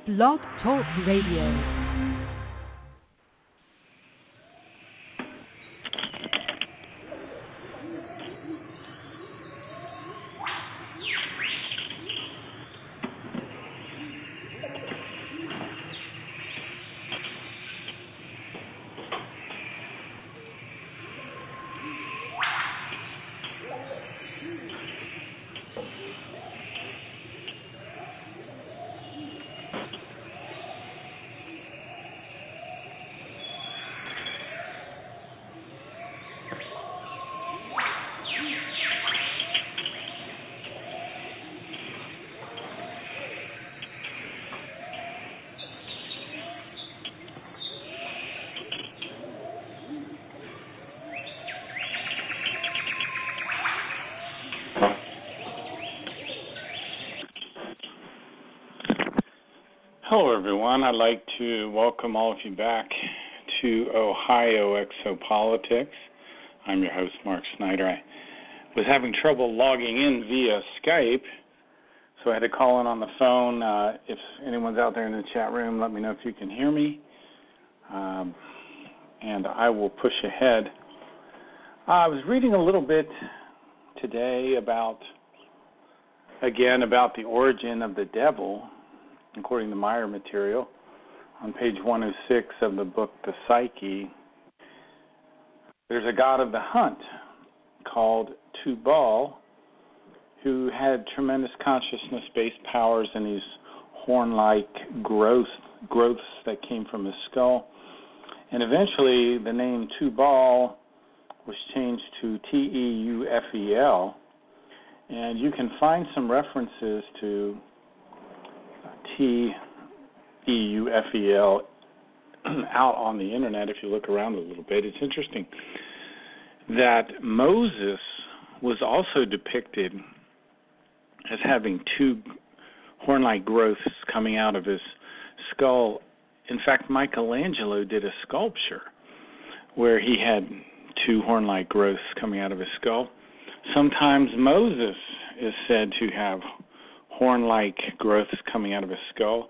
Blog Talk Radio. Hello, everyone. I'd like to welcome all of you back to Ohio Exopolitics. I'm your host, Mark Snyder. I was having trouble logging in via Skype, so I had to call in on the phone. If anyone's out there in the chat room, let me know if you can hear me, and I will push ahead. I was reading a little bit today about the origin of the devil, according to Meier material, on page 106 of the book The Psyche. There's a god of the hunt called Tubal who had tremendous consciousness-based powers in these horn-like growths that came from his skull. And eventually the name Tubal was changed to Teufel, and you can find some references to Teufel out on the internet if you look around a little bit. It's interesting that Moses was also depicted as having two horn-like growths coming out of his skull. In fact, Michelangelo did a sculpture where he had two horn-like growths coming out of his skull. Sometimes Moses is said to have horn-like growths coming out of his skull,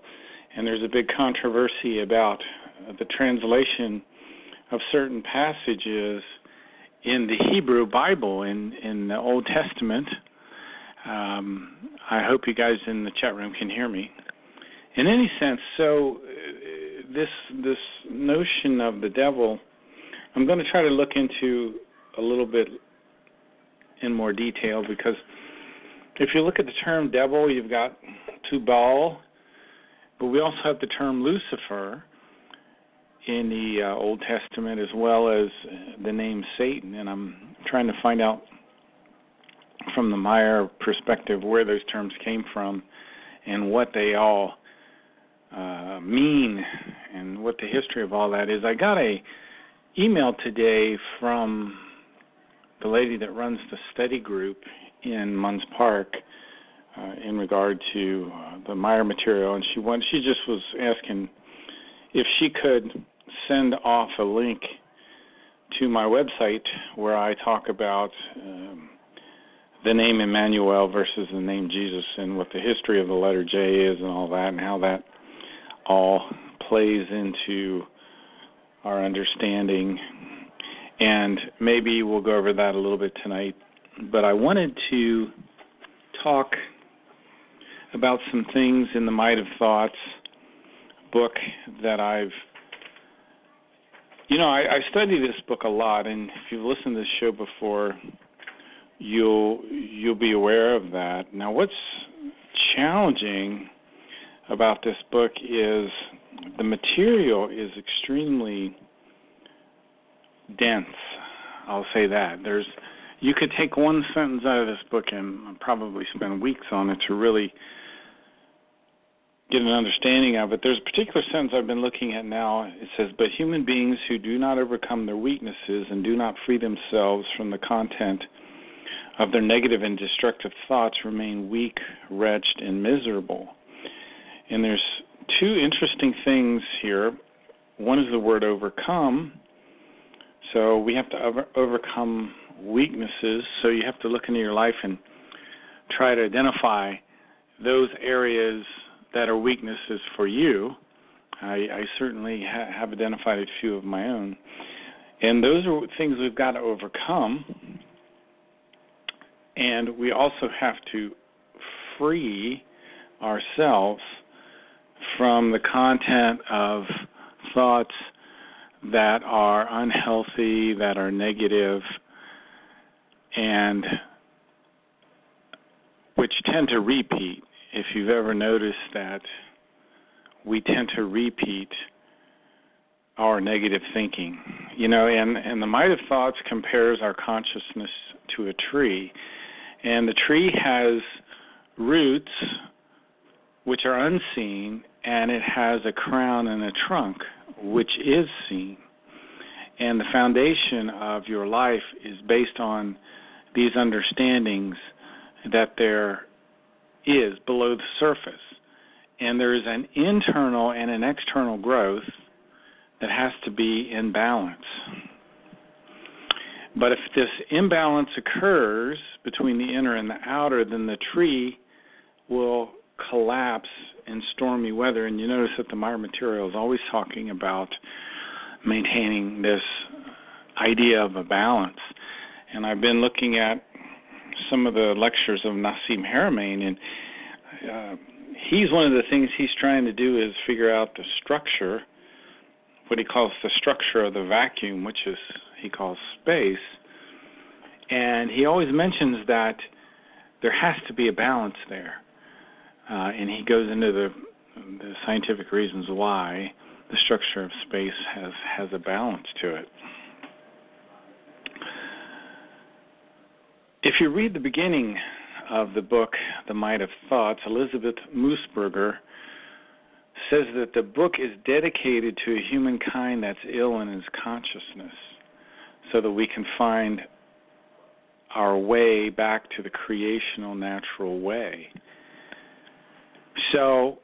and there's a big controversy about the translation of certain passages in the Hebrew Bible in the Old Testament. I hope you guys in the chat room can hear me. In any sense, so this notion of the devil, I'm going to try to look into a little bit in more detail, because if you look at the term devil, you've got Tubal, but we also have the term Lucifer in the Old Testament, as well as the name Satan. And I'm trying to find out from the Meier perspective where those terms came from and what they all mean and what the history of all that is. I got a email today from the lady that runs the study group in Munns Park in regard to the Meier material, and she just was asking if she could send off a link to my website where I talk about the name Emmanuel versus the name Jesus and what the history of the letter J is and all that, and how that all plays into our understanding. And maybe we'll go over that a little bit tonight. But I wanted to talk about some things in the Might of Thoughts book that I study this book a lot, and if you've listened to this show before, you'll be aware of that. Now, what's challenging about this book is the material is extremely dense. I'll say that. You could take one sentence out of this book and probably spend weeks on it to really get an understanding of it. There's a particular sentence I've been looking at now. It says, "But human beings who do not overcome their weaknesses and do not free themselves from the content of their negative and destructive thoughts remain weak, wretched, and miserable." And there's two interesting things here. One is the word overcome. So we have to overcome weaknesses. So you have to look into your life and try to identify those areas that are weaknesses for you. I certainly have identified a few of my own. And those are things we've got to overcome. And we also have to free ourselves from the content of thoughts that are unhealthy, that are negative, and which tend to repeat. If you've ever noticed that we tend to repeat our negative thinking, and the might of thoughts compares our consciousness to a tree, and the tree has roots which are unseen, and it has a crown and a trunk which is seen. And the foundation of your life is based on these understandings that there is below the surface. And there is an internal and an external growth that has to be in balance. But if this imbalance occurs between the inner and the outer, then the tree will collapse in stormy weather. And you notice that the Meier material is always talking about maintaining this idea of a balance. And I've been looking at some of the lectures of Nassim Haramein, and he's one of the things he's trying to do is figure out the structure, what he calls the structure of the vacuum, which is he calls space. And he always mentions that there has to be a balance there. And he goes into the scientific reasons why the structure of space has a balance to it. If you read the beginning of the book, The Might of Thoughts, Elizabeth Moosberger says that the book is dedicated to a humankind that's ill in its consciousness so that we can find our way back to the creational natural way. So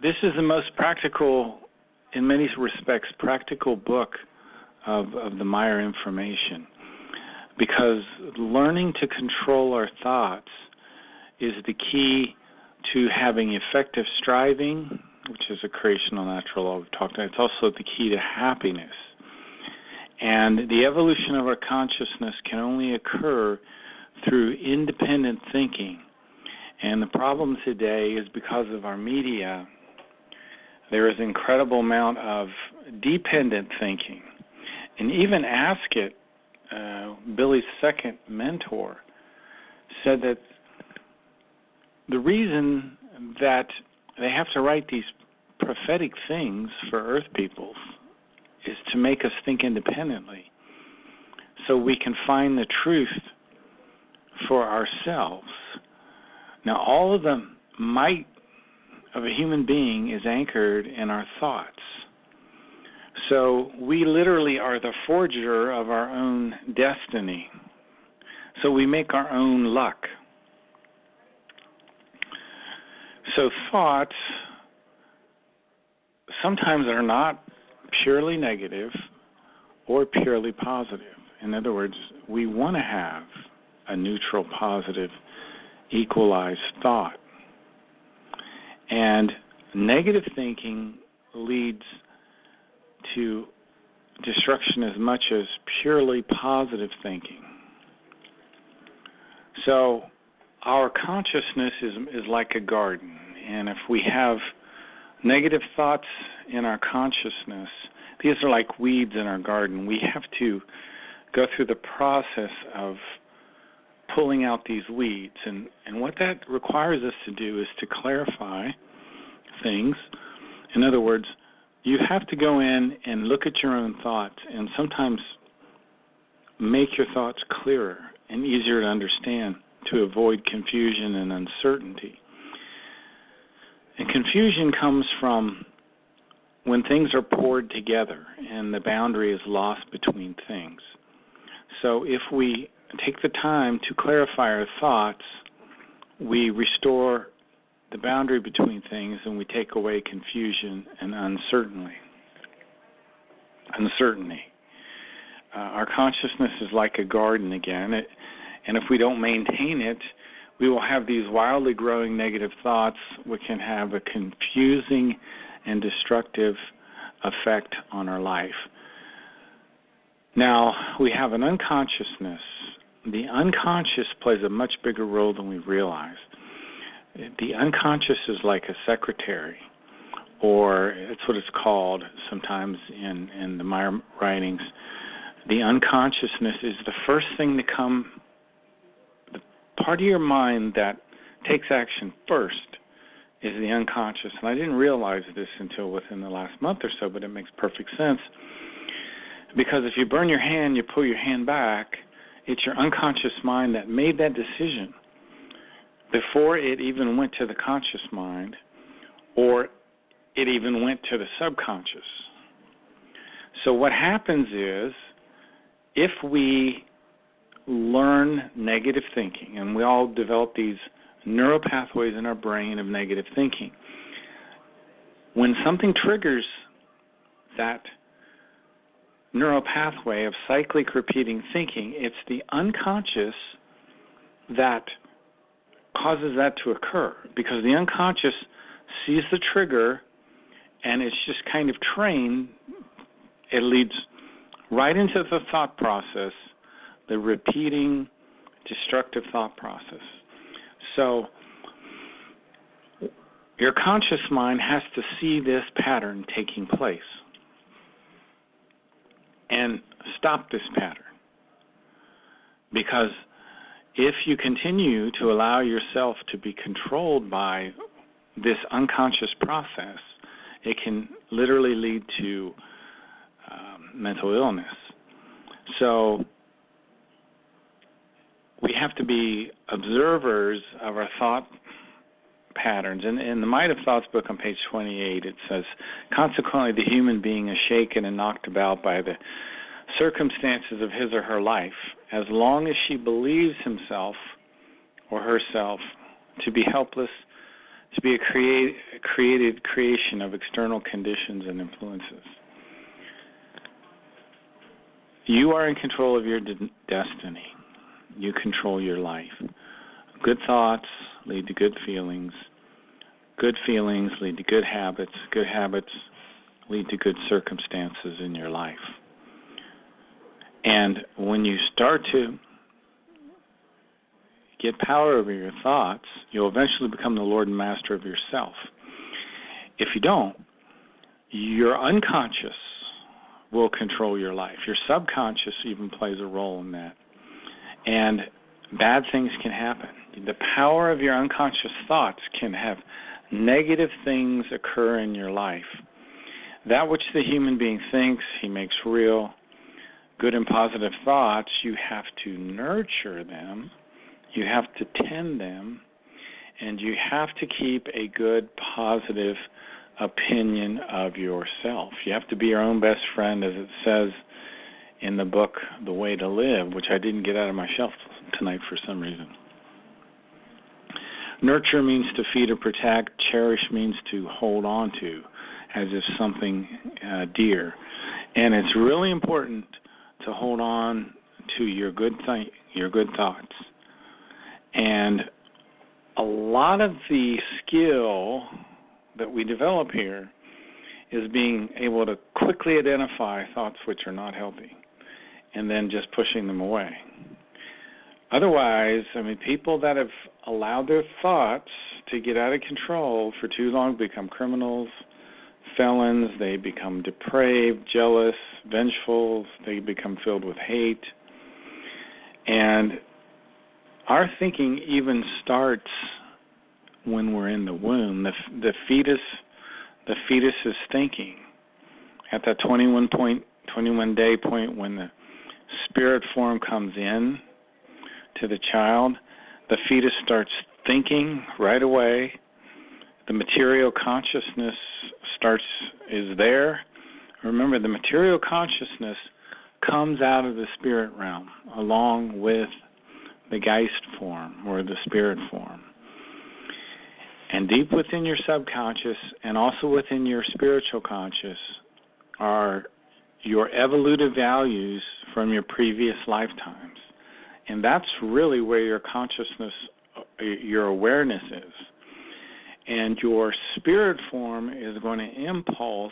this is the most practical, in many respects, practical book of the Meier information, because learning to control our thoughts is the key to having effective striving, which is a creational natural law we've talked about. It's also the key to happiness. And the evolution of our consciousness can only occur through independent thinking. And the problem today is because of our media, there is an incredible amount of dependent thinking. And even Askett, Billy's second mentor, said that the reason that they have to write these prophetic things for Earth peoples is to make us think independently so we can find the truth for ourselves. Now, all of the might of a human being is anchored in our thoughts. So we literally are the forger of our own destiny. So we make our own luck. So thoughts sometimes are not purely negative or purely positive. In other words, we want to have a neutral, positive, equalized thought. And negative thinking leads to destruction as much as purely positive thinking. So our consciousness is like a garden, and if we have negative thoughts in our consciousness, these are like weeds in our garden. We have to go through the process of pulling out these weeds, and what that requires us to do is to clarify things. In other words, you have to go in and look at your own thoughts and sometimes make your thoughts clearer and easier to understand to avoid confusion and uncertainty. And confusion comes from when things are poured together and the boundary is lost between things. So if we take the time to clarify our thoughts, we restore the boundary between things and we take away confusion and uncertainty. Our consciousness is like a garden again, and if we don't maintain it, we will have these wildly growing negative thoughts, which can have a confusing and destructive effect on our life. Now, we have an unconsciousness. The unconscious plays a much bigger role than we realize. The unconscious is like a secretary, or it's what it's called sometimes in the Meier writings. The unconsciousness is the first thing to come, the part of your mind that takes action first is the unconscious. And I didn't realize this until within the last month or so, but it makes perfect sense. Because if you burn your hand, you pull your hand back, it's your unconscious mind that made that decision before it even went to the conscious mind, or it even went to the subconscious. So what happens is, if we learn negative thinking, and we all develop these neural pathways in our brain of negative thinking, when something triggers that neural pathway of cyclic repeating thinking, it's the unconscious that causes that to occur, because the unconscious sees the trigger and it's just kind of trained. It leads right into the thought process, the repeating destructive thought process. So your conscious mind has to see this pattern taking place and stop this pattern. Because if you continue to allow yourself to be controlled by this unconscious process, it can literally lead to mental illness. So we have to be observers of our thought patterns. In the Might of Thoughts book on page 28, it says, consequently, the human being is shaken and knocked about by the circumstances of his or her life, as long as she believes himself or herself to be helpless, to be a created creation of external conditions and influences. You are in control of your destiny. You control your life. Good thoughts lead to good feelings. Good feelings lead to good habits. Good habits lead to good circumstances in your life. And when you start to get power over your thoughts, you'll eventually become the Lord and Master of yourself. If you don't, your unconscious will control your life. Your subconscious even plays a role in that. And bad things can happen. The power of your unconscious thoughts can have negative things occur in your life. That which the human being thinks, he makes real. Good and positive thoughts, you have to nurture them, you have to tend them, and you have to keep a good, positive opinion of yourself. You have to be your own best friend, as it says in the book, The Way to Live, which I didn't get out of my shelf tonight for some reason. Nurture means to feed or protect. Cherish means to hold on to, as if something dear. And it's really important to hold on to your good thoughts. And a lot of the skill that we develop here is being able to quickly identify thoughts which are not healthy and then just pushing them away. Otherwise, people that have allowed their thoughts to get out of control for too long become criminals, felons, they become depraved, jealous, vengeful, they become filled with hate. And our thinking even starts when we're in the womb. The fetus is thinking at that 21-day point when the spirit form comes in to the child. The fetus starts thinking right away. The material consciousness is there. Remember, the material consciousness comes out of the spirit realm along with the Geist form or the spirit form. And deep within your subconscious and also within your spiritual conscious are your evolutive values from your previous lifetimes. And that's really where your consciousness your awareness is. And your spirit form is going to impulse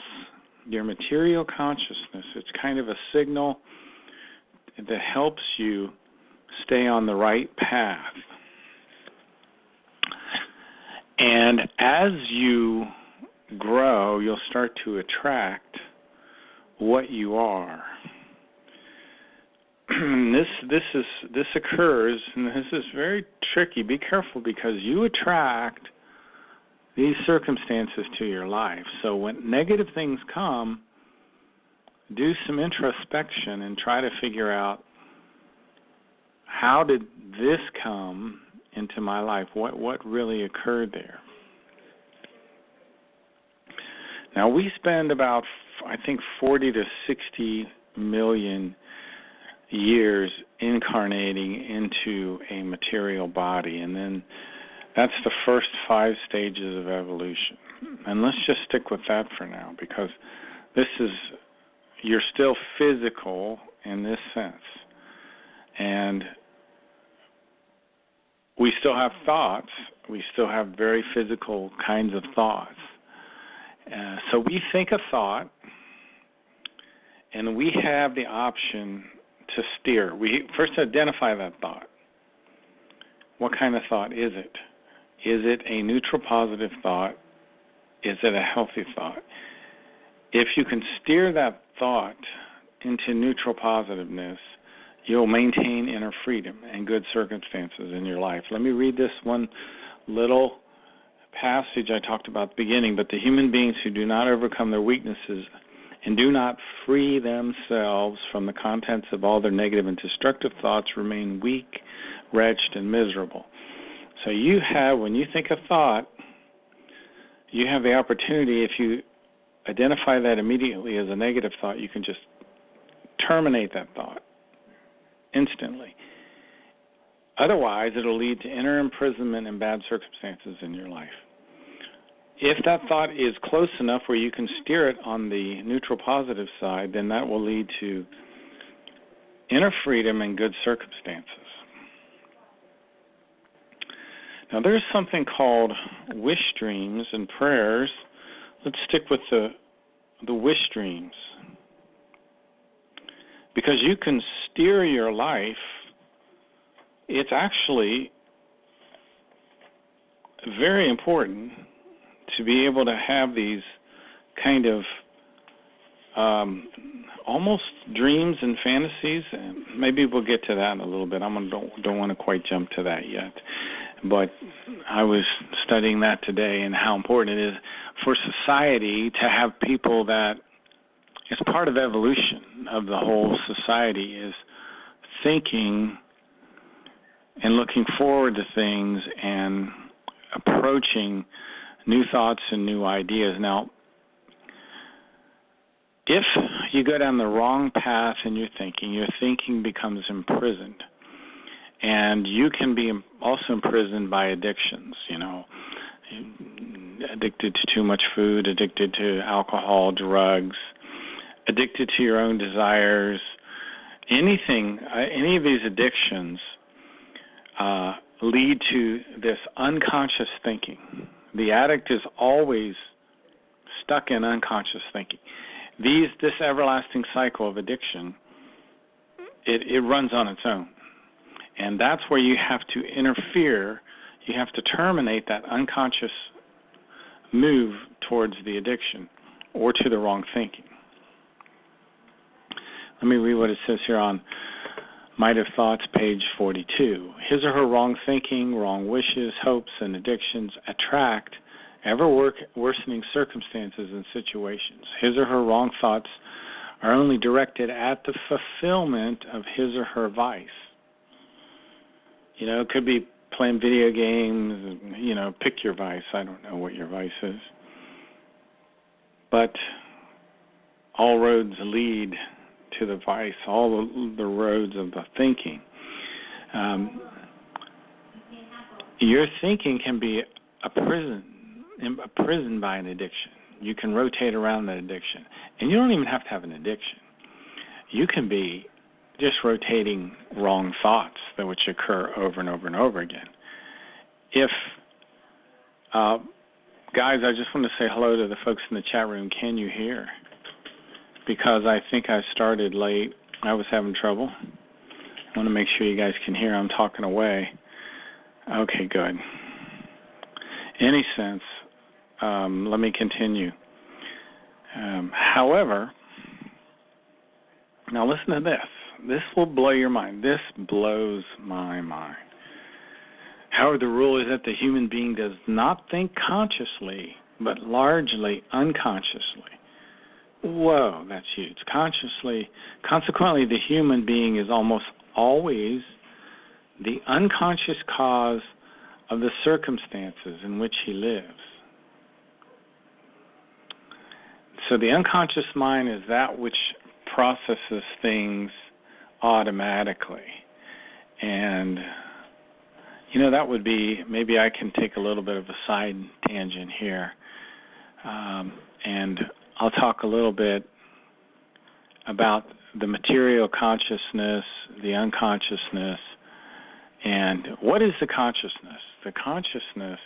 your material consciousness. It's kind of a signal that helps you stay on the right path. And as you grow, you'll start to attract what you are. This occurs, and this is very tricky. Be careful, because you attract these circumstances to your life. So when negative things come, do some introspection and try to figure out, how did this come into my life? What really occurred there? Now, we spend about, I think, 40 to 60 million years incarnating into a material body, and then that's the first 5 stages of evolution. And let's just stick with that for now, because you're still physical in this sense. And we still have thoughts. We still have very physical kinds of thoughts. So we think a thought, and we have the option to steer. We first identify that thought. What kind of thought is it? Is it a neutral positive thought? Is it a healthy thought? If you can steer that thought into neutral positiveness, you'll maintain inner freedom and good circumstances in your life. Let me read this one little passage I talked about at the beginning. But the human beings who do not overcome their weaknesses and do not free themselves from the contents of all their negative and destructive thoughts remain weak, wretched, and miserable. So when you think a thought, you have the opportunity, if you identify that immediately as a negative thought, you can just terminate that thought instantly. Otherwise, it'll lead to inner imprisonment and bad circumstances in your life. If that thought is close enough where you can steer it on the neutral positive side, then that will lead to inner freedom and good circumstances. Now, there's something called wish dreams and prayers. Let's stick with the wish dreams. Because you can steer your life, it's actually very important to be able to have these kind of almost dreams and fantasies. And maybe we'll get to that in a little bit. Don't want to quite jump to that yet. But I was studying that today, and how important it is for society to have people that, it's part of evolution of the whole society, is thinking and looking forward to things and approaching new thoughts and new ideas. Now, if you go down the wrong path in your thinking becomes imprisoned. And you can be also imprisoned by addictions, addicted to too much food, addicted to alcohol, drugs, addicted to your own desires. Any of these addictions lead to this unconscious thinking. The addict is always stuck in unconscious thinking. This everlasting cycle of addiction, it runs on its own. And that's where you have to interfere. You have to terminate that unconscious move towards the addiction or to the wrong thinking. Let me read what it says here on Might Have Thoughts, page 42. His or her wrong thinking, wrong wishes, hopes, and addictions attract ever worsening circumstances and situations. His or her wrong thoughts are only directed at the fulfillment of his or her vice. It could be playing video games, pick your vice. I don't know what your vice is. But all roads lead to the vice, all the roads of the thinking. Your thinking can be a prison by an addiction. You can rotate around that addiction. And you don't even have to have an addiction. You can be just rotating wrong thoughts which occur over and over and over again. if, guys, I just want to say hello to the folks in the chat room. Can you hear? Because I think I started late. I was having trouble. I want to make sure you guys can hear. I'm talking away. Okay, good. Any sense? Let me continue. However, now listen to this. This will blow your mind. This blows my mind. However, the rule is that the human being does not think consciously, but largely unconsciously. Whoa, that's huge. Consequently, the human being is almost always the unconscious cause of the circumstances in which he lives. So the unconscious mind is that which processes things automatically. And, that would be, maybe I can take a little bit of a side tangent here. And I'll talk a little bit about the material consciousness, the unconsciousness, and what is the consciousness? The consciousness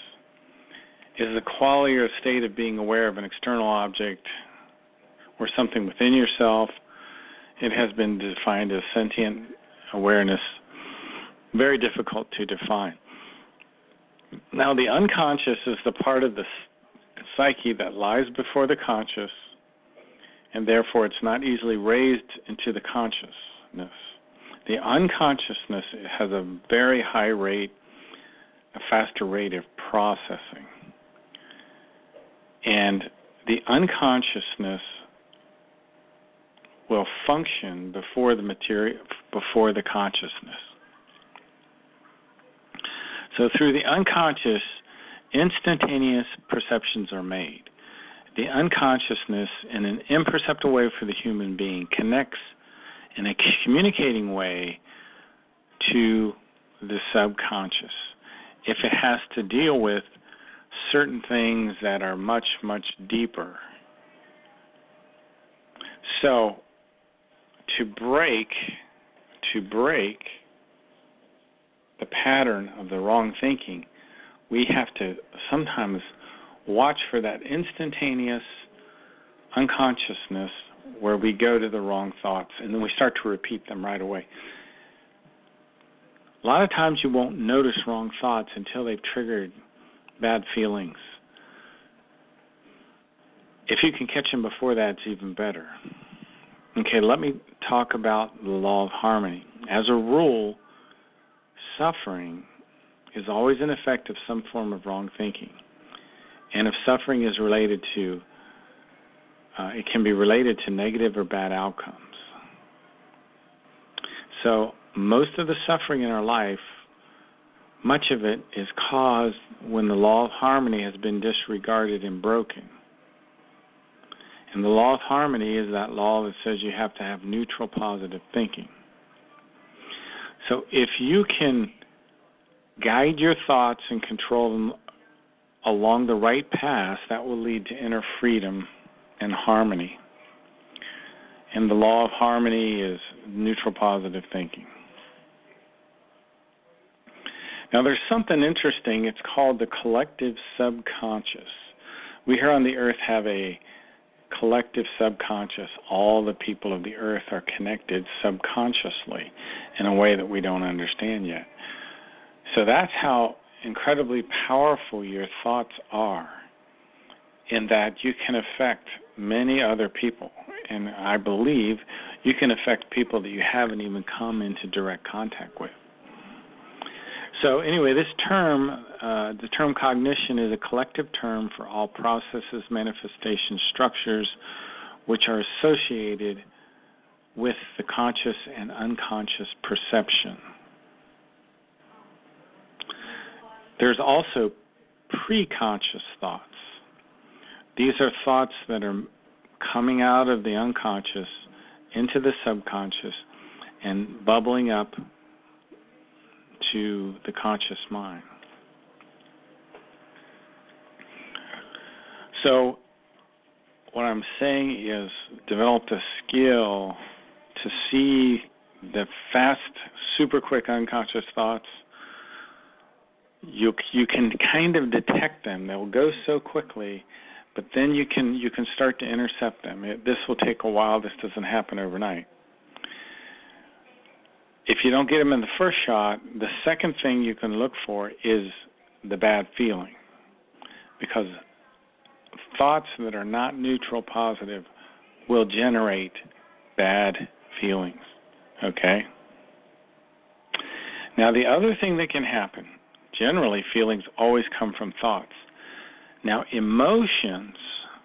is the quality or state of being aware of an external object or something within yourself. It has been defined as sentient awareness, very difficult to define. Now, the unconscious is the part of the psyche that lies before the conscious, and therefore it's not easily raised into the consciousness. The unconsciousness has a very high rate, a faster rate of processing. And the unconsciousness will function before the consciousness. So through the unconscious, instantaneous perceptions are made. The unconsciousness, in an imperceptible way for the human being, connects in a communicating way to the subconscious. If it has to deal with certain things that are much, much deeper. So, to break the pattern of the wrong thinking, we have to sometimes watch for that instantaneous unconsciousness where we go to the wrong thoughts, and then we start to repeat them right away. A lot of times you won't notice wrong thoughts until they've triggered bad feelings. If you can catch them before that, it's even better. Okay, let me talk about the law of harmony. As a rule, suffering is always an effect of some form of wrong thinking. And if suffering is related to, it can be related to negative or bad outcomes. So most of the suffering in our life, much of it is caused when the law of harmony has been disregarded and broken. And the law of harmony is that law that says you have to have neutral positive thinking. So if you can guide your thoughts and control them along the right path, that will lead to inner freedom and harmony. And the law of harmony is neutral positive thinking. Now there's something interesting. It's called the collective subconscious. We here on the earth have a collective subconscious. All the people of the earth are connected subconsciously in a way that we don't understand yet. So that's how incredibly powerful your thoughts are, in that you can affect many other people. And I believe you can affect people that you haven't even come into direct contact with. So anyway, this term, the term cognition, is a collective term for all processes, manifestation, structures which are associated with the conscious and unconscious perception. There's also pre-conscious thoughts. These are thoughts that are coming out of the unconscious into the subconscious and bubbling up to the conscious mind. So what I'm saying is develop the skill to see the fast, super quick unconscious thoughts, you can kind of detect them. They'll go so quickly, but then you can start to intercept them. This will take a while. This doesn't happen overnight. If you don't get them in the first shot, the second thing you can look for is the bad feeling, because thoughts that are not neutral positive will generate bad feelings, okay? Now, the other thing that can happen, generally feelings always come from thoughts. Now, emotions,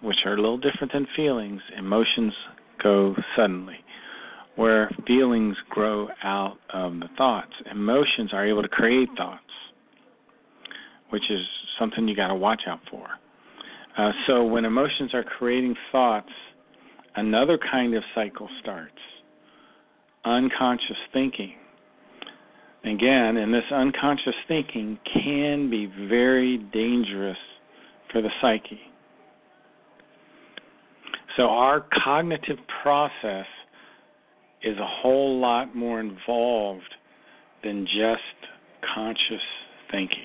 which are a little different than feelings, emotions go suddenly, where feelings grow out of the thoughts. Emotions are able to create thoughts, which is something you got to watch out for. So when emotions are creating thoughts, another kind of cycle starts, unconscious thinking. Again, and this unconscious thinking can be very dangerous for the psyche. So our cognitive process is a whole lot more involved than just conscious thinking.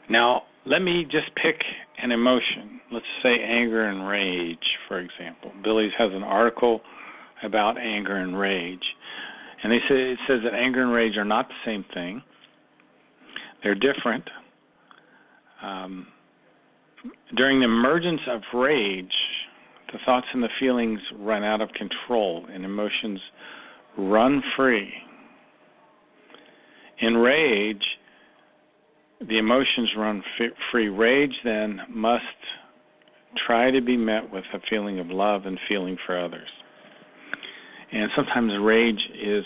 Now, let me just pick an emotion. Let's say anger and rage, for example. Billy's has an article about anger and rage. And it says that anger and rage are not the same thing. They're different. During the emergence of rage, the thoughts and the feelings run out of control and emotions run free. In rage, the emotions run free. Rage then must try to be met with a feeling of love and feeling for others. And sometimes rage is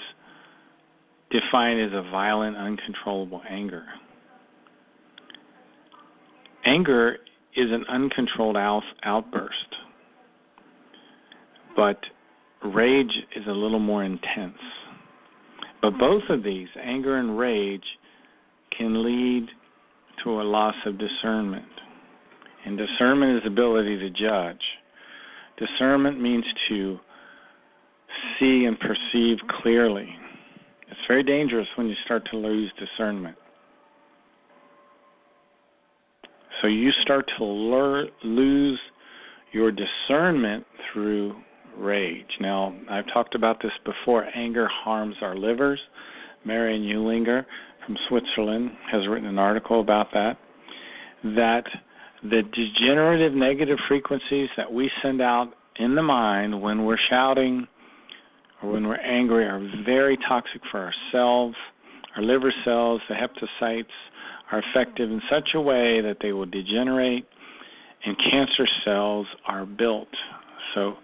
defined as a violent, uncontrollable anger. Anger is an uncontrolled outburst, but rage is a little more intense. But both of these, anger and rage, can lead to a loss of discernment. And discernment is the ability to judge. Discernment means to see and perceive clearly. It's very dangerous when you start to lose discernment. So you start to lose your discernment through rage. Now, I've talked about this before. Anger harms our livers. Marion Eulinger from Switzerland has written an article about that the degenerative negative frequencies that we send out in the mind when we're shouting or when we're angry are very toxic for our cells. Our liver cells, the hepatocytes, are effective in such a way that they will degenerate and cancer cells are built. So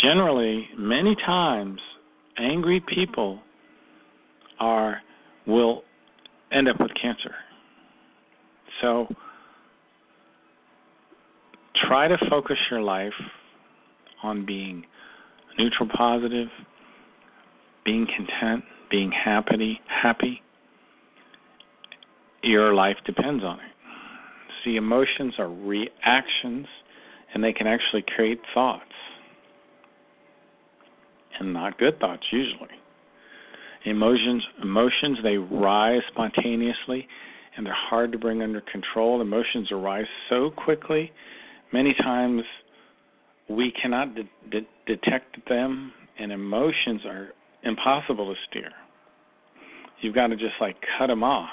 generally, many times, angry people will end up with cancer. So try to focus your life on being neutral positive, being content, being happy. Your life depends on it. See, emotions are reactions, and they can actually create thoughts. And not good thoughts, usually. Emotions, they rise spontaneously, and they're hard to bring under control. Emotions arise so quickly, many times we cannot detect them, and emotions are impossible to steer. You've got to just cut them off.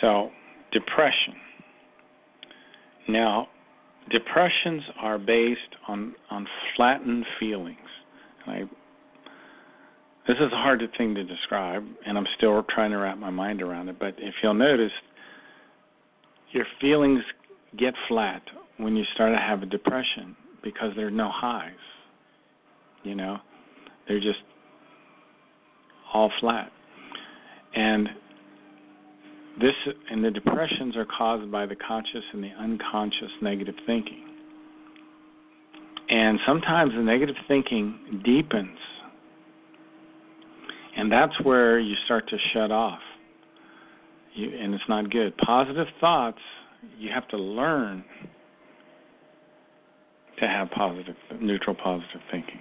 So, depression. Now, depressions are based on flattened feelings. This is a hard thing to describe, and I'm still trying to wrap my mind around it, but if you'll notice, your feelings get flat when you start to have a depression because there are no highs. They're just all flat. And the depressions are caused by the conscious and the unconscious negative thinking. And sometimes the negative thinking deepens. And that's where you start to shut off. And it's not good. Positive thoughts, you have to learn to have neutral positive thinking.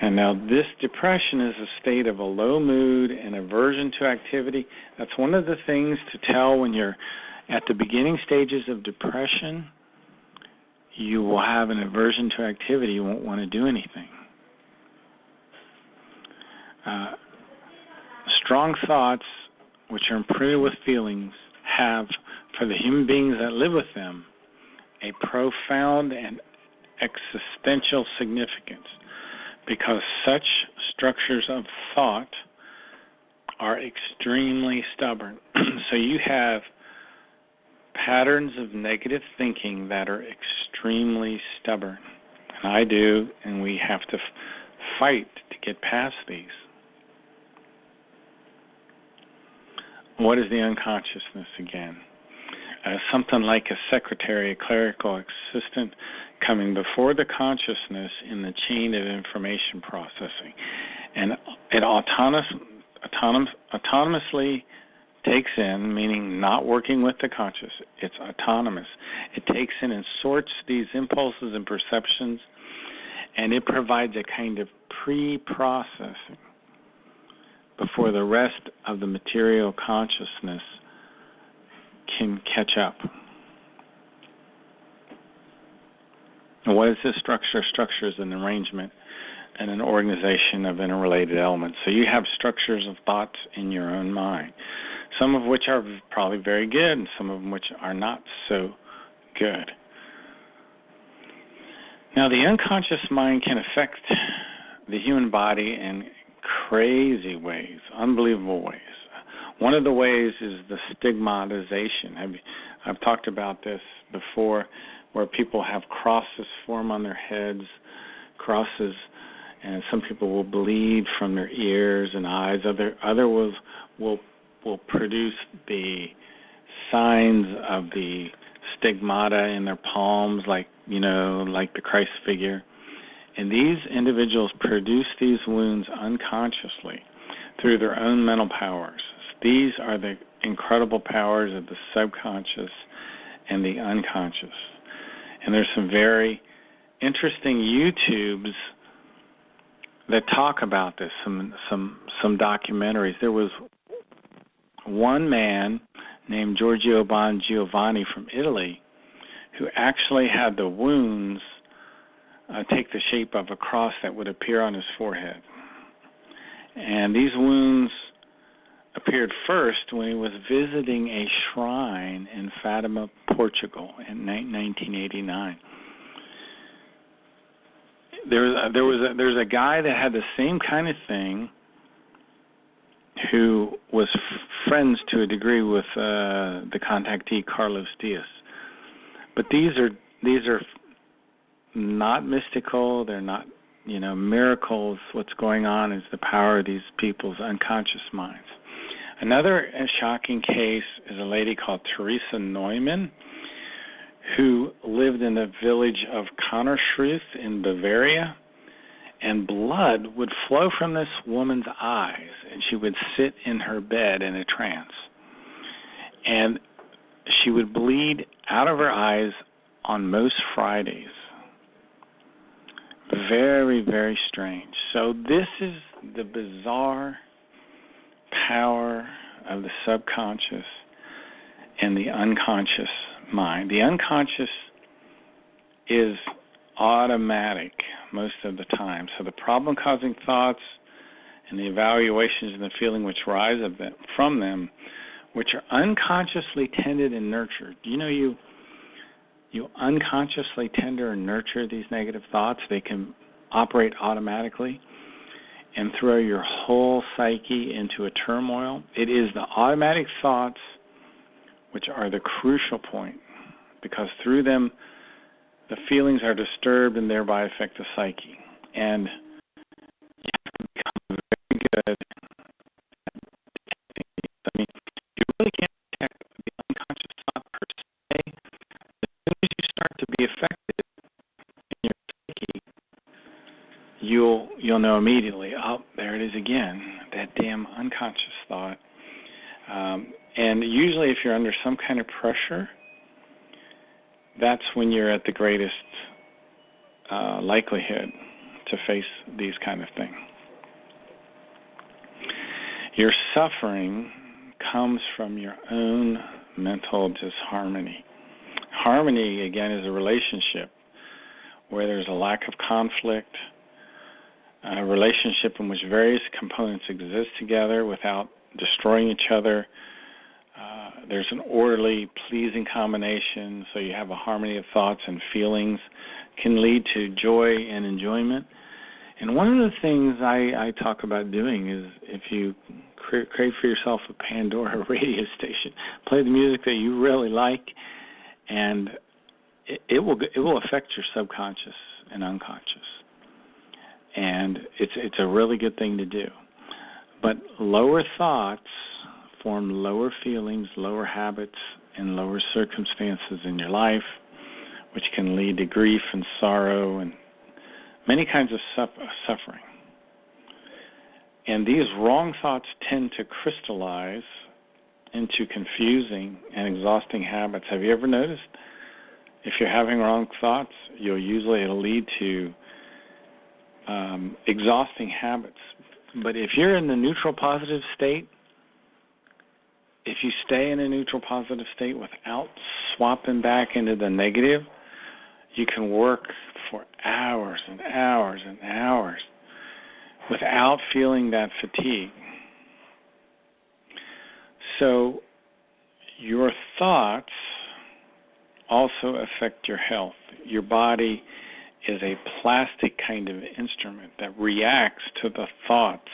And now this depression is a state of a low mood and aversion to activity. That's one of the things to tell when you're at the beginning stages of depression. You will have an aversion to activity. You won't want to do anything. Strong thoughts, which are imprinted with feelings, have, for the human beings that live with them, a profound and existential significance, because such structures of thought are extremely stubborn. So you have patterns of negative thinking that are extremely stubborn. And I do, and we have to fight to get past these. What is the unconsciousness again? Something like a secretary, a clerical assistant coming before the consciousness in the chain of information processing. And it autonomously takes in, meaning not working with the conscious. It's autonomous. It takes in and sorts these impulses and perceptions, and it provides a kind of pre-processing before the rest of the material consciousness can catch up. And what is this structure? Structure is an arrangement and an organization of interrelated elements. So you have structures of thoughts in your own mind, some of which are probably very good and some of them which are not so good. Now, the unconscious mind can affect the human body in crazy ways, unbelievable ways. One of the ways is the stigmatization. I've talked about this before, where people have crosses form on their heads, crosses, and some people will bleed from their ears and eyes. Other will produce the signs of the stigmata in their palms, like the Christ figure. And these individuals produce these wounds unconsciously through their own mental powers. These are the incredible powers of the subconscious and the unconscious. And there's some very interesting YouTubes that talk about this, some documentaries. There was one man named Giorgio Bon Giovanni from Italy who actually had the wounds take the shape of a cross that would appear on his forehead. And these wounds appeared first when he was visiting a shrine in Fatima, Portugal in 1989. There's a guy that had the same kind of thing who was friends to a degree with the contactee Carlos Diaz. But these are not mystical. They're not, miracles. What's going on is the power of these people's unconscious minds. Another shocking case is a lady called Teresa Neumann, who lived in the village of Konnerschruth in Bavaria, and blood would flow from this woman's eyes, and she would sit in her bed in a trance. And she would bleed out of her eyes on most Fridays. Very, very strange. So this is the bizarre power of the subconscious and the unconscious mind. The unconscious is automatic most of the time. So the problem-causing thoughts and the evaluations and the feeling which rise from them, which are unconsciously tended and nurtured. You unconsciously tender and nurture these negative thoughts. They can operate automatically and throw your whole psyche into a turmoil. It is the automatic thoughts which are the crucial point, because through them the feelings are disturbed and thereby affect the psyche. And you have to become very good at detecting these. I mean, you really can't detect the unconscious thought per se. As soon as you start to be affected in your psyche, you'll know immediately, oh, there it is again, that damn unconscious thought. And usually if you're under some kind of pressure, that's when you're at the greatest likelihood to face these kind of things. Your suffering comes from your own mental disharmony. Harmony, again, is a relationship where there's a lack of conflict, a relationship in which various components exist together without destroying each other. There's an orderly, pleasing combination, so you have a harmony of thoughts and feelings, can lead to joy and enjoyment. And one of the things I talk about doing is, if you create for yourself a Pandora radio station, play the music that you really like, and it will affect your subconscious and unconscious. And it's a really good thing to do. But lower thoughts form lower feelings, lower habits, and lower circumstances in your life, which can lead to grief and sorrow and many kinds of suffering. And these wrong thoughts tend to crystallize into confusing and exhausting habits. Have you ever noticed? If you're having wrong thoughts, it'll lead to exhausting habits. But if you're in the neutral positive state, if you stay in a neutral positive state without swapping back into the negative, you can work for hours and hours and hours without feeling that fatigue. So your thoughts also affect your health. Your body is a plastic kind of instrument that reacts to the thoughts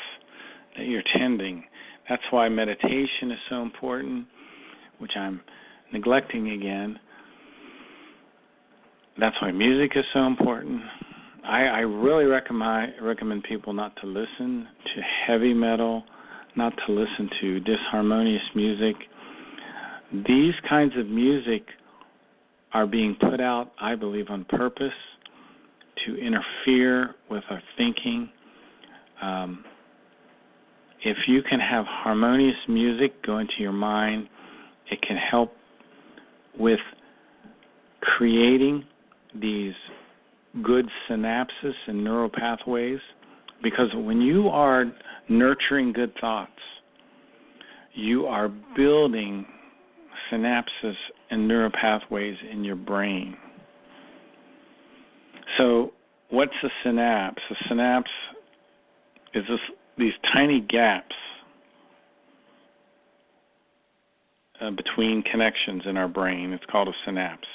that you're tending. That's why meditation is so important, which I'm neglecting again. That's why music is so important. I really recommend people not to listen to heavy metal, not to listen to disharmonious music. These kinds of music are being put out, I believe, on purpose to interfere with our thinking. If you can have harmonious music go into your mind, it can help with creating these good synapses and neural pathways, because when you are nurturing good thoughts, you are building synapses and neural pathways in your brain. So what's a synapse? A synapse is these tiny gaps between connections in our brain. It's called a synapse.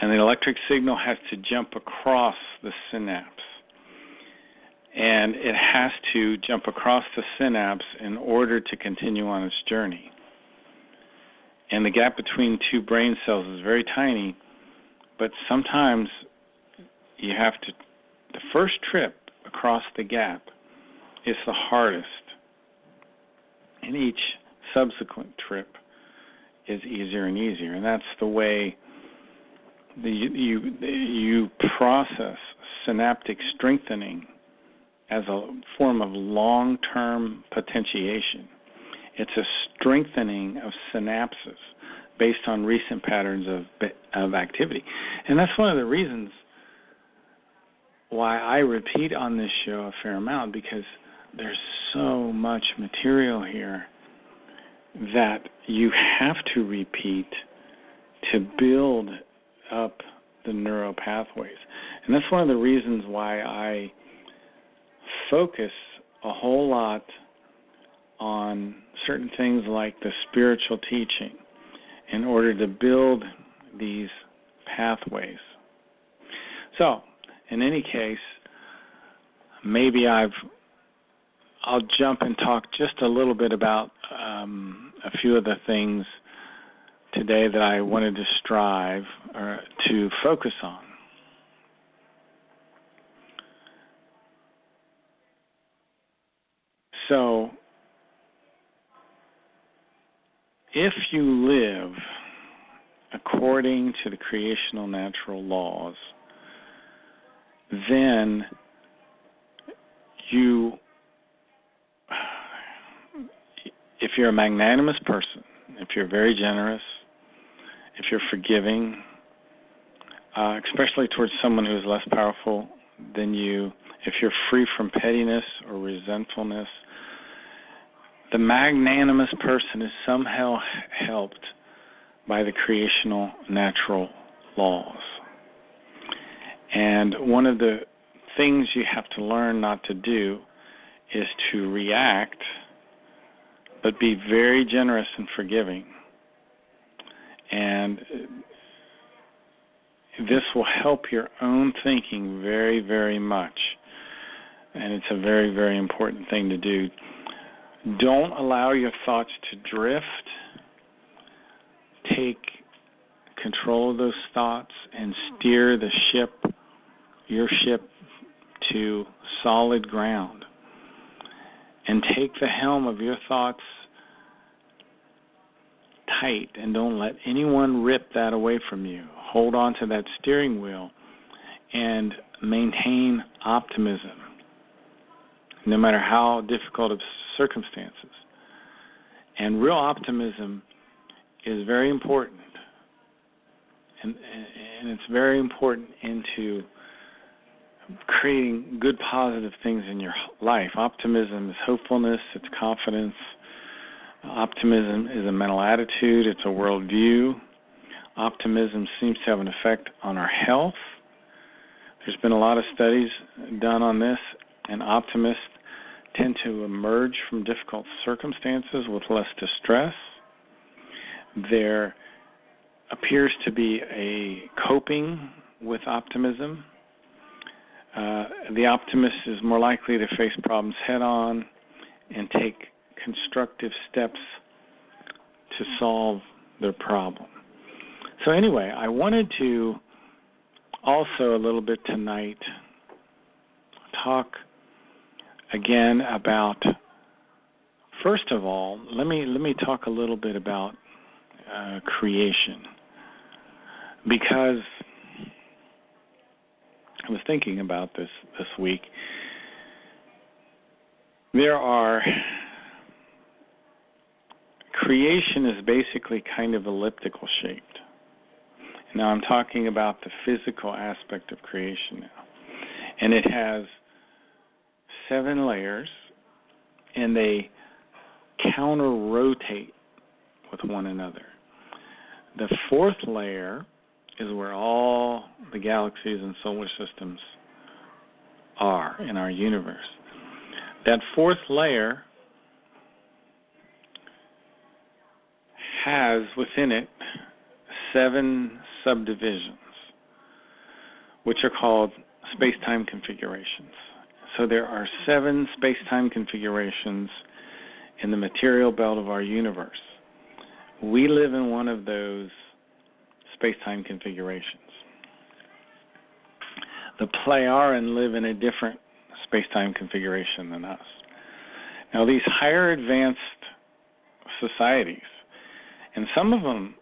And the electric signal has to jump across the synapse. And it has to jump across the synapse in order to continue on its journey. And the gap between two brain cells is very tiny, but sometimes you have to, the first trip across the gap is the hardest. And each subsequent trip is easier and easier. And that's the way you process synaptic strengthening as a form of long-term potentiation. It's a strengthening of synapses based on recent patterns of activity. And that's one of the reasons why I repeat on this show a fair amount, because there's so much material here that you have to repeat to build up the neural pathways. And that's one of the reasons why I focus a whole lot on certain things like the spiritual teaching in order to build these pathways. So, in any case, maybe I'll jump and talk just a little bit about a few of the things today that I wanted to strive or to focus on. So, if you live according to the creational natural laws, then if you're a magnanimous person, if you're very generous, if you're forgiving, especially towards someone who is less powerful than you, if you're free from pettiness or resentfulness, the magnanimous person is somehow helped by the creational natural laws. And one of the things you have to learn not to do is to react, but be very generous and forgiving. And this will help your own thinking very, very much. And it's a very, very important thing to do. Don't allow your thoughts to drift. Take control of those thoughts and steer the ship, your ship, to solid ground. And take the helm of your thoughts tight and don't let anyone rip that away from you. Hold on to that steering wheel and maintain optimism, no matter how difficult of circumstances. And real optimism is very important. And it's very important into creating good, positive things in your life. Optimism is hopefulness, it's confidence. Optimism is a mental attitude, it's a worldview. Optimism seems to have an effect on our health. There's been a lot of studies done on this, and optimists tend to emerge from difficult circumstances with less distress. There appears to be a coping with optimism. The optimist is more likely to face problems head-on and take constructive steps to solve their problem. So anyway, I wanted to also a little bit tonight talk again about, first of all, let me talk a little bit about creation, because I was thinking about this week. Creation is basically kind of elliptical shaped. Now I'm talking about the physical aspect of creation now. And it has 7 layers, and they counter-rotate with one another. The 4th layer is where all the galaxies and solar systems are in our universe. That 4th layer has within it 7 subdivisions, which are called space-time configurations. So there are 7 space-time configurations in the material belt of our universe. We live in one of those space-time configurations. The Pleiaren live in a different space-time configuration than us. Now, these higher advanced societies, and some of them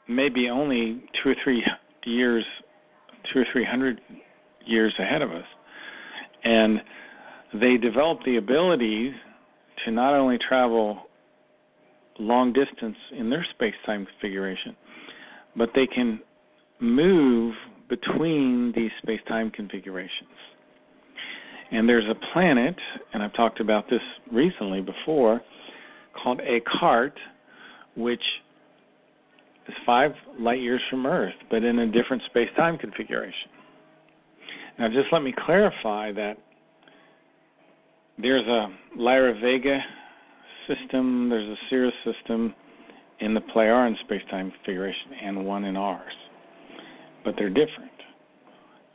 may be only 2 or 300 years ahead of us, and they develop the ability to not only travel long distance in their space-time configuration, but they can move between these space-time configurations. And there's a planet, and I've talked about this recently before, called Descartes, which is 5 light years from Earth, but in a different space-time configuration. Now, just let me clarify that there's a Lyra Vega system, there's a Sirius system in the Pleiaren space-time configuration, and one in ours. But they're different.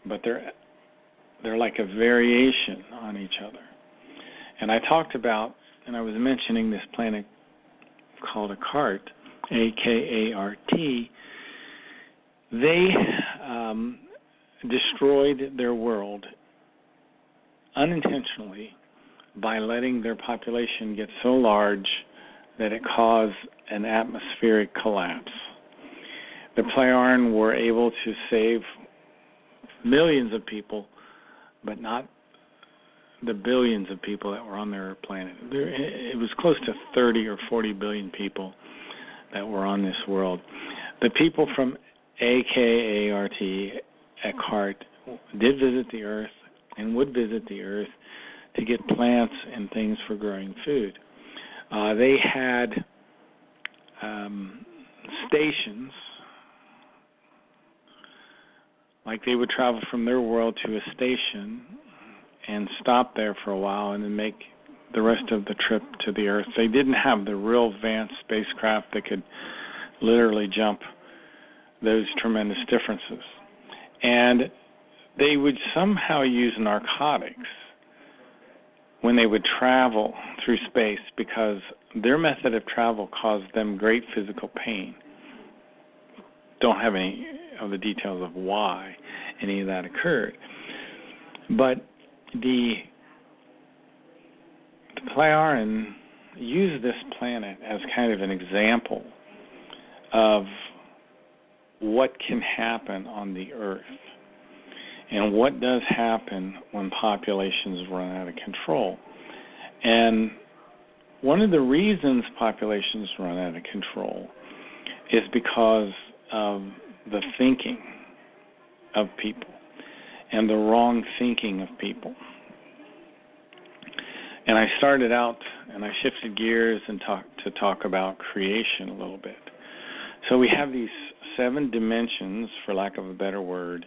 But they're like a variation on each other. And I talked about, and I was mentioning this planet called Descartes, A-K-A-R-T. They destroyed their world unintentionally by letting their population get so large that it caused an atmospheric collapse. The Pleiaren were able to save millions of people, but not the billions of people that were on their planet. It was close to 30 or 40 billion people that were on this world. The people from A-K-A-R-T, Descartes, did visit the Earth and would visit the earth to get plants and things for growing food. They had stations, like they would travel from their world to a station and stop there for a while and then make the rest of the trip to the earth. They didn't have the real advanced spacecraft that could literally jump those tremendous differences. And they would somehow use narcotics when they would travel through space because their method of travel caused them great physical pain. Don't have any of the details of why any of that occurred. But the Plejaren used this planet as kind of an example of what can happen on the Earth and what does happen when populations run out of control. And one of the reasons populations run out of control is because of the thinking of people and the wrong thinking of people. And I started out and I shifted gears and talk about creation a little bit. So we have these 7 dimensions, for lack of a better word,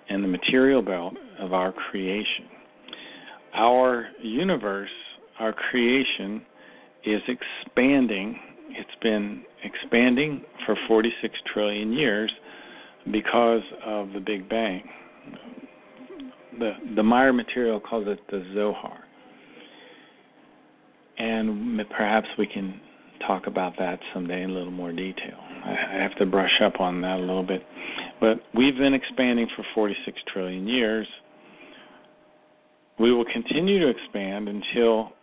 in the material belt of our creation. Our universe, our creation, is expanding. It's been expanding for 46 trillion years because of the Big Bang. The Meier material calls it the Zohar. And perhaps we can talk about that someday in a little more detail. I have to brush up on that a little bit. But we've been expanding for 46 trillion years. We will continue to expand until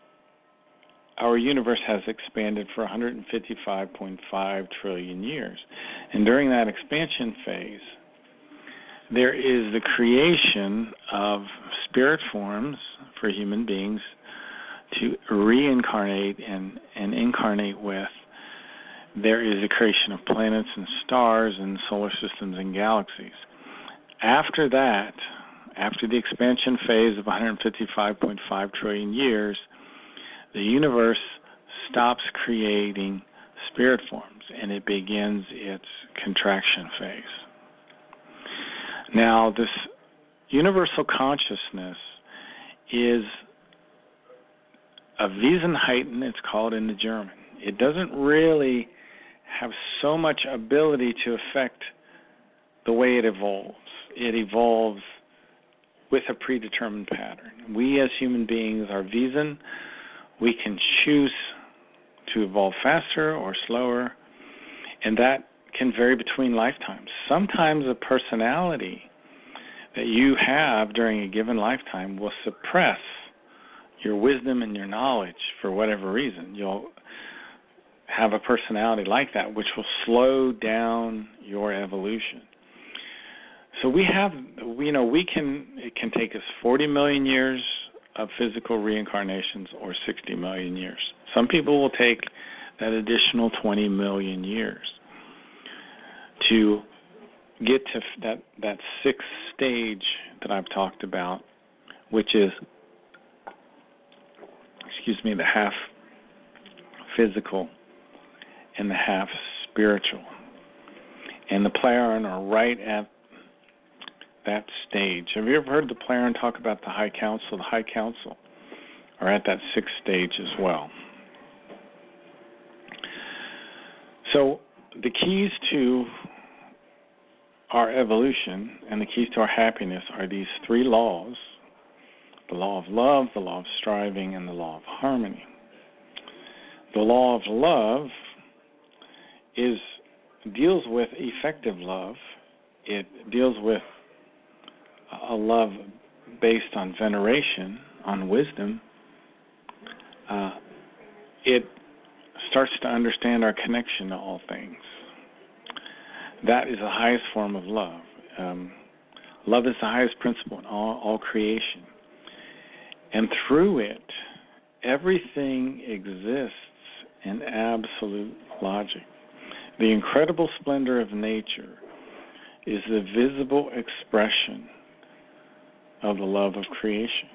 our universe has expanded for 155.5 trillion years. And during that expansion phase, there is the creation of spirit forms for human beings to reincarnate and incarnate with. There is the creation of planets and stars and solar systems and galaxies. After that, after the expansion phase of 155.5 trillion years, the universe stops creating spirit forms and it begins its contraction phase. Now, this universal consciousness is a Wesenheiten, it's called in the German. It doesn't really have so much ability to affect the way it evolves. It evolves with a predetermined pattern. We as human beings are Wesen. We can choose to evolve faster or slower, and that can vary between lifetimes. Sometimes a personality that you have during a given lifetime will suppress your wisdom and your knowledge for whatever reason. You'll have a personality like that, which will slow down your evolution. So it can take us 40 million years of physical reincarnations or 60 million years. Some people will take that additional 20 million years to get to that 6th stage that I've talked about, which is, the half physical and the half spiritual. And the Plejaren are right at that stage. Have you ever heard the Plejaren talk about the High Council? The High Council are at that 6th stage as well. So the keys to our evolution and the keys to our happiness are these 3 laws: the law of love, the law of striving, and the law of harmony. The law of love deals with effective love. It deals with a love based on veneration, on wisdom. It starts to understand our connection to all things. That is the highest form of love. Love is the highest principle in all creation. And through it, everything exists in absolute logic. The incredible splendor of nature is the visible expression of the love of creation.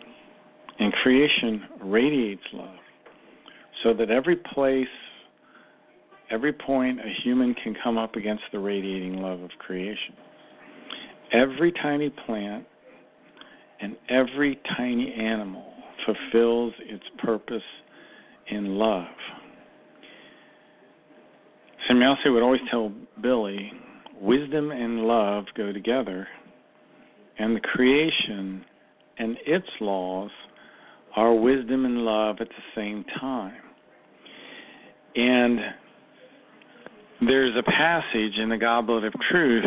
And creation radiates love, so that every place, every point a human can come up against the radiating love of creation. Every tiny plant and every tiny animal fulfills its purpose in love. Samuelse would always tell Billy, wisdom and love go together, and the creation and its laws are wisdom and love at the same time. And there's a passage in the Goblet of Truth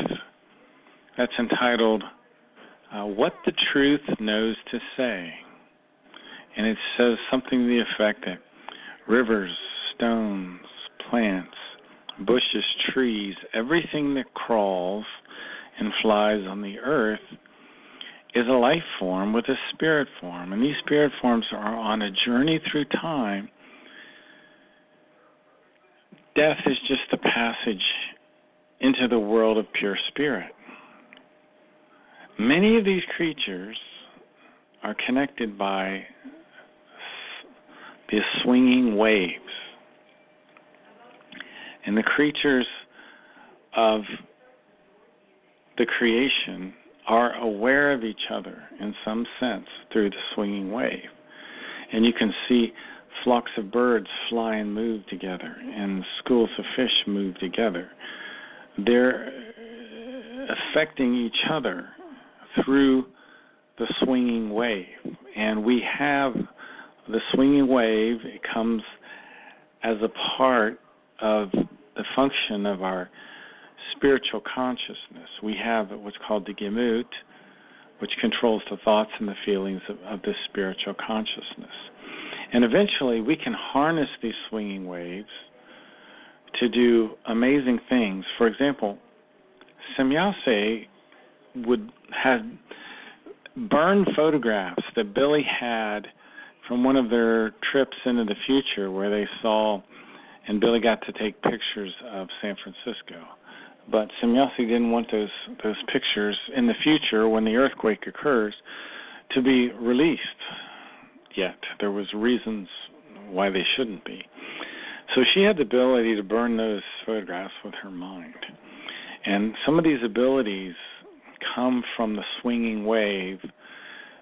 that's entitled, What the Truth Knows to Say. And it says something to the effect that rivers, stones, plants, bushes, trees, everything that crawls and flies on the earth is a life form with a spirit form. And these spirit forms are on a journey through time. Death is just a passage into the world of pure spirit. Many of these creatures are connected by the swinging waves. And the creatures of the creation are aware of each other in some sense through the swinging wave. And you can see flocks of birds fly and move together, and schools of fish move together. They're affecting each other through the swinging wave. And we have the swinging wave. It comes as a part of the function of our spiritual consciousness. We have what's called the Gemut, which controls the thoughts and the feelings of this spiritual consciousness. And eventually we can harness these swinging waves to do amazing things. For example, Samuelse would have burned photographs that Billy had from one of their trips into the future, where they saw, and Billy got to take pictures of San Francisco. But Samuelse didn't want those pictures in the future, when the earthquake occurs, to be released yet. There was reasons why they shouldn't be. So she had the ability to burn those photographs with her mind. And some of these abilities come from the swinging wave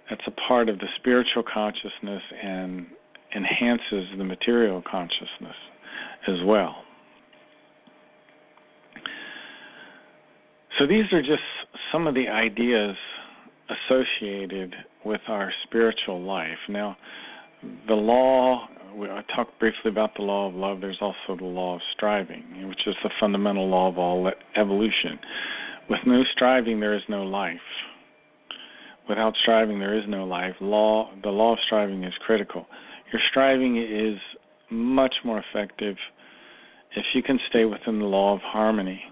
that's a part of the spiritual consciousness and enhances the material consciousness as well. So these are just some of the ideas associated with our spiritual life. Now, the law, I talked briefly about the law of love. There's also the law of striving, which is the fundamental law of all evolution. With no striving, there is no life. Without striving, there is no life. The law of striving is critical. Your striving is much more effective if you can stay within the law of harmony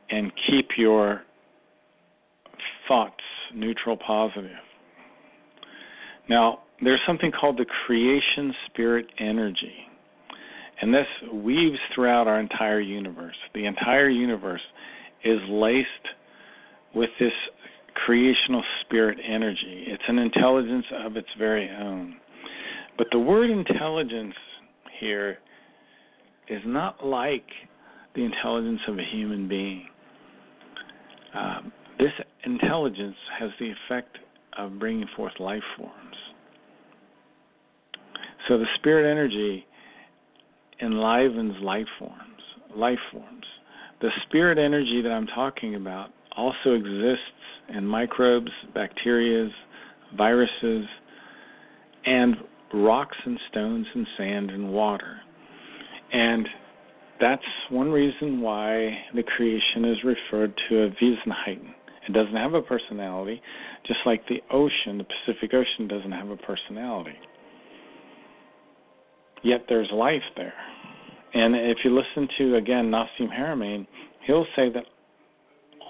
and keep your thoughts neutral, positive. Now, there's something called the creation spirit energy, and this weaves throughout our entire universe. The entire universe is laced with this creational spirit energy. It's an intelligence of its very own. But the word intelligence here is not like the intelligence of a human being. This intelligence has the effect of bringing forth life forms. So the spirit energy enlivens life forms. The spirit energy that I'm talking about also exists in microbes, bacteria, viruses, and rocks and stones and sand and water. And that's one reason why the creation is referred to as Wesenheiten. It doesn't have a personality, just like the ocean, the Pacific Ocean, doesn't have a personality. Yet there's life there. And if you listen to, again, Nassim Haramein, he'll say that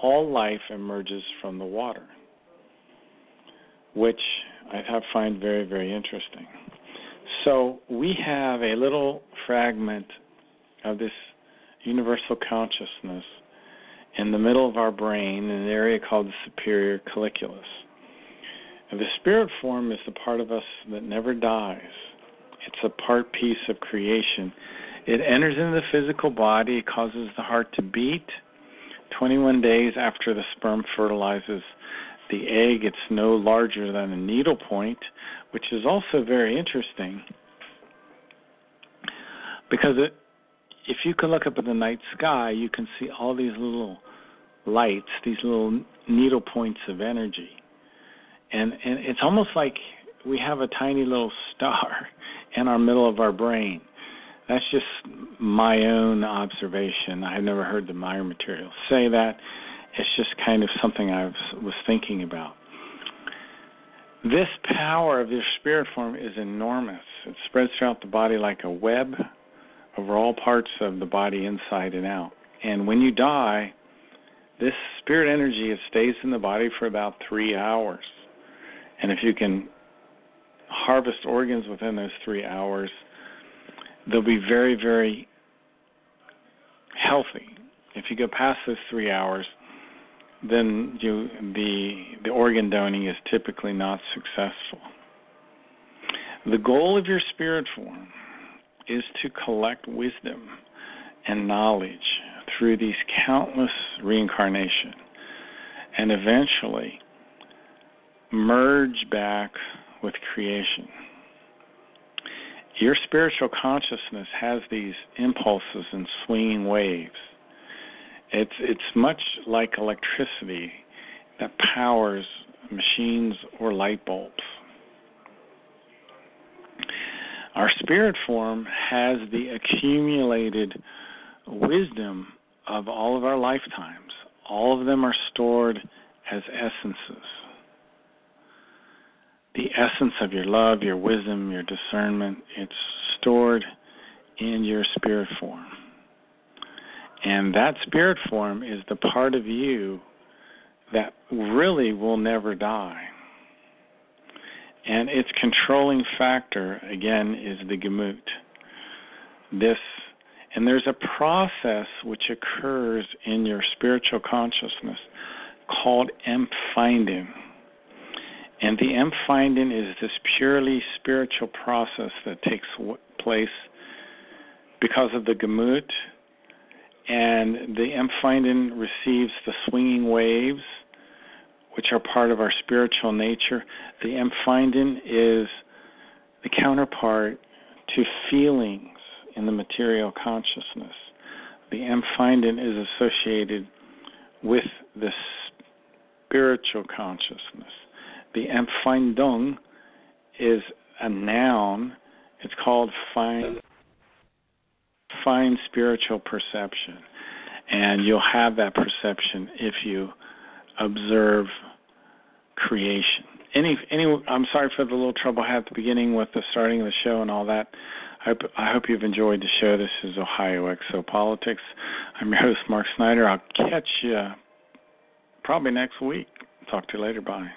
all life emerges from the water, which I find very, very interesting. So we have a little fragment of this universal consciousness in the middle of our brain in an area called the superior colliculus. The spirit form is the part of us that never dies. It's a part piece of creation. It enters into the physical body. It causes the heart to beat. 21 days after the sperm fertilizes the egg, it's no larger than a needle point, which is also very interesting because if you can look up at the night sky, you can see all these little lights, these little needle points of energy. And it's almost like we have a tiny little star in our middle of our brain. That's just my own observation. I have never heard the Meier material say that. It's just kind of something I was thinking about. This power of your spirit form is enormous. It spreads throughout the body like a web over all parts of the body, inside and out. And when you die, this spirit energy, it stays in the body for about 3 hours. And if you can harvest organs within those 3 hours, they'll be very, very healthy. If you go past those 3 hours, then the organ donating is typically not successful. The goal of your spirit form is to collect wisdom and knowledge through these countless reincarnations and eventually merge back with creation. Your spiritual consciousness has these impulses and swinging waves. It's much like electricity that powers machines or light bulbs. Our spirit form has the accumulated wisdom of all of our lifetimes. All of them are stored as essences. The essence of your love, your wisdom, your discernment, it's stored in your spirit form. And that spirit form is the part of you that really will never die. And its controlling factor, again, is the Gemut. And there's a process which occurs in your spiritual consciousness called Empfindung. And the Empfindung is this purely spiritual process that takes place because of the Gemut. And the Empfindung receives the swinging waves, which are part of our spiritual nature. The Empfindung is the counterpart to feelings in the material consciousness. The Empfindung is associated with the spiritual consciousness. The Empfindung is a noun. It's called fine spiritual perception. And you'll have that perception if you observe creation. I'm sorry for the little trouble I had at the beginning with the starting of the show and all that. I hope you've enjoyed the show. This is Ohio Exopolitics. I'm your host, Mark Snyder. I'll catch you probably next week. Talk to you later. Bye.